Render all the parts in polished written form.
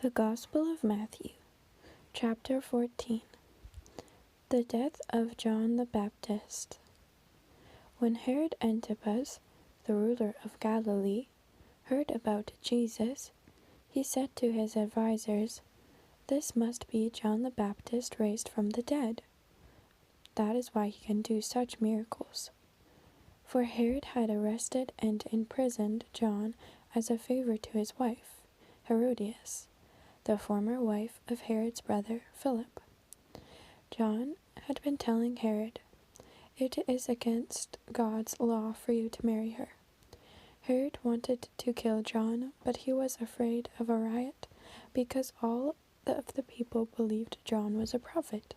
The Gospel of Matthew, chapter 14. The death of John the Baptist. When Herod Antipas, the ruler of Galilee, heard about Jesus, he said to his advisers, "This must be John the Baptist raised from the dead. That is why he can do such miracles." For Herod had arrested and imprisoned John as a favor to his wife, Herodias, the former wife of Herod's brother Philip. John had been telling Herod, "It is against God's law for you to marry her." Herod wanted to kill John, but he was afraid of a riot because all of the people believed John was a prophet.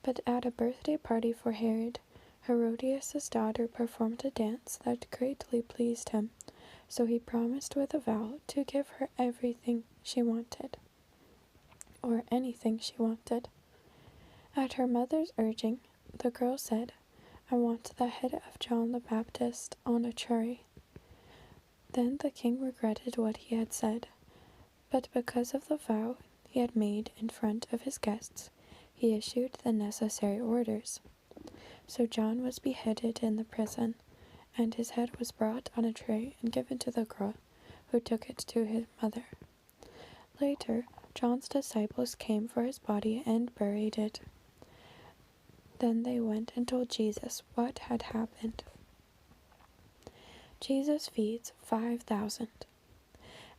But at a birthday party for Herod, Herodias' daughter performed a dance that greatly pleased him, so he promised with a vow to give her everything she wanted, or anything she wanted. At her mother's urging, the girl said, "I want the head of John the Baptist on a tray." Then the king regretted what he had said, but because of the vow he had made in front of his guests, he issued the necessary orders. So John was beheaded in the prison, and his head was brought on a tray and given to the girl, who took it to his mother. Later, John's disciples came for his body and buried it. Then they went and told Jesus what had happened. Jesus feeds 5,000.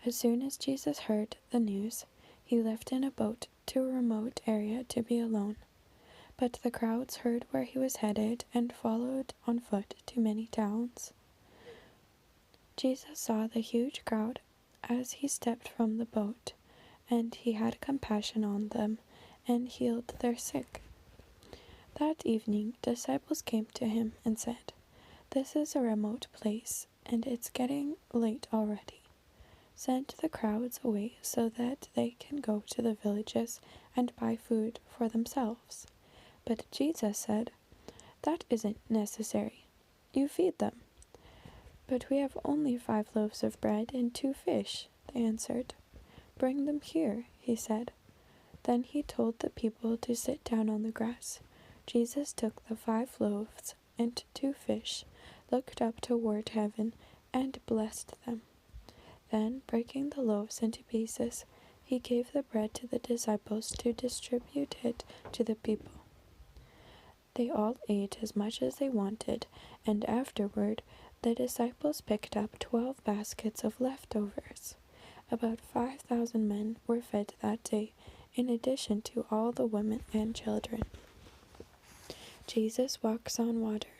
As soon as Jesus heard the news, he left in a boat to a remote area to be alone. But the crowds heard where he was headed and followed on foot to many towns. Jesus saw the huge crowd as he stepped from the boat, and he had compassion on them and healed their sick. That evening, disciples came to him and said, "This is a remote place, and it's getting late already. Send the crowds away so that they can go to the villages and buy food for themselves." But Jesus said, "That isn't necessary. You feed them." "But we have only 5 loaves of bread and 2 fish," they answered. "Bring them here," he said. Then he told the people to sit down on the grass. Jesus took the 5 loaves and 2 fish, looked up toward heaven, and blessed them. Then, breaking the loaves into pieces, he gave the bread to the disciples to distribute it to the people. They all ate as much as they wanted, and afterward the disciples picked up 12 baskets of leftovers. About 5,000 men were fed that day, in addition to all the women and children. Jesus walks on water.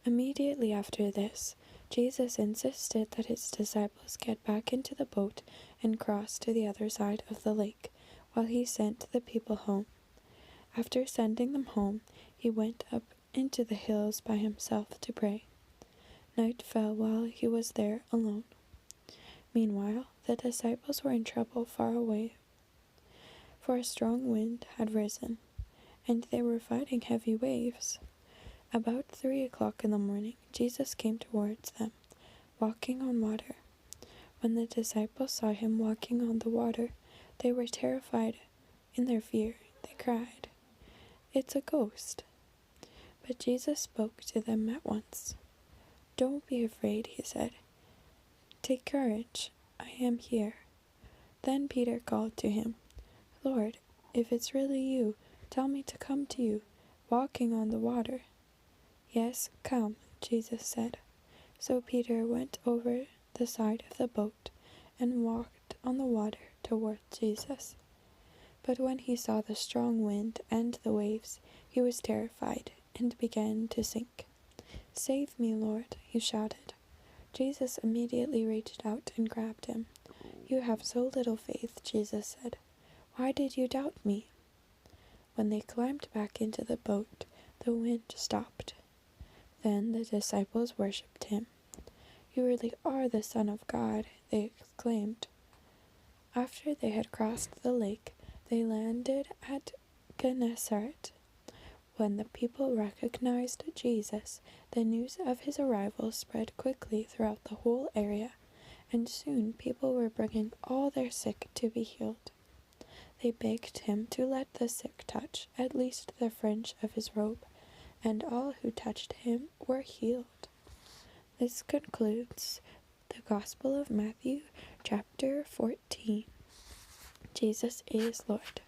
Immediately after this, Jesus insisted that his disciples get back into the boat and cross to the other side of the lake, while he sent the people home. After sending them home, he went up into the hills by himself to pray. Night fell while he was there alone. Meanwhile, the disciples were in trouble far away, for a strong wind had risen, and they were fighting heavy waves. About 3 o'clock in the morning, Jesus came towards them, walking on water. When the disciples saw him walking on the water, they were terrified. In their fear, they cried, "It's a ghost!" But Jesus spoke to them at once. "Don't be afraid," he said. "Take courage, I am here." Then Peter called to him, "Lord, if it's really you, tell me to come to you, walking on the water." "Yes, come," Jesus said. So Peter went over the side of the boat and walked on the water toward Jesus. But when he saw the strong wind and the waves, he was terrified and began to sink. "Save me, Lord," he shouted. Jesus immediately reached out and grabbed him. "You have so little faith," Jesus said. "Why did you doubt me?" When they climbed back into the boat, the wind stopped. Then the disciples worshipped him. "You really are the Son of God," they exclaimed. After they had crossed the lake, they landed at Gennesaret. When the people recognized Jesus, the news of his arrival spread quickly throughout the whole area, and soon people were bringing all their sick to be healed. They begged him to let the sick touch at least the fringe of his robe, and all who touched him were healed. This concludes the Gospel of Matthew, chapter 14. Jesus is Lord.